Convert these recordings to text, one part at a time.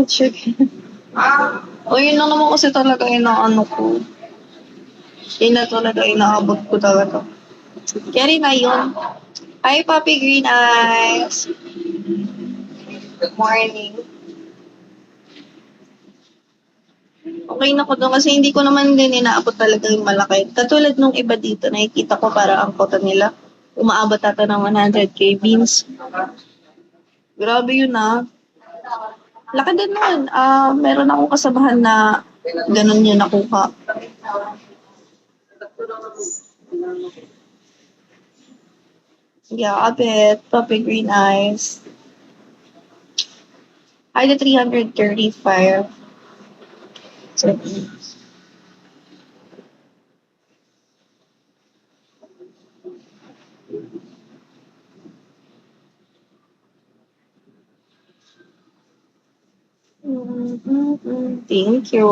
Chicken. O yun lang naman kasi talaga inaano ko. Yun na talaga inaabot ko talaga. Carry na yun. Hi, Puppy Green Eyes. Good morning. Okay na ko doon kasi hindi ko naman din inaabot talaga yung malaki. Katulad nung iba dito, nakikita ko para ang kota nila. Umaabot ata ng 100k beans. Grabe yun ah. Laki din nun. Meron akong kasamahan na ganun yun nakuha. Yeah, a bit. Puppy green eyes. I the 335. So, thank you.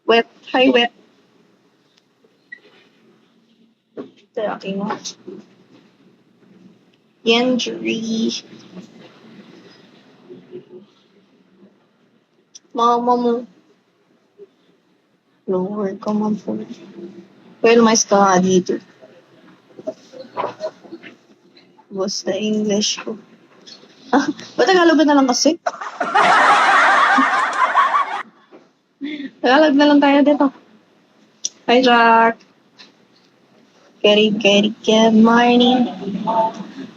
Wet. Hi, wet. Ito yung aking Yendry. Mama mo. Lower ka man po. Well, mais ka nga dito. Basta English ko. Ba't Tagalog na lang kasi? Tagalog na lang tayo dito. Hi, Jack. Good morning.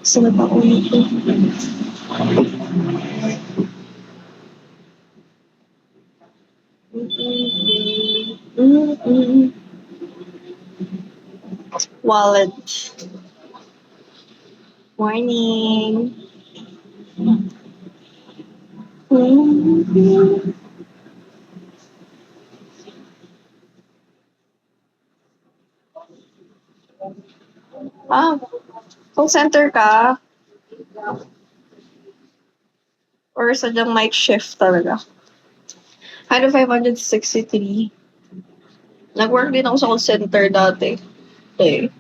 Saan ba ulit ko? Wallet. Morning. Call center ka? Or sadyang mic shift talaga? 563. Nag-work din ako sa call center dati. Okay.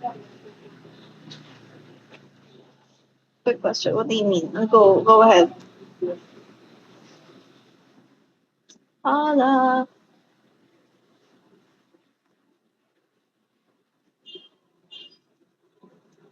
Good question. What do you mean? Go ahead. Hala.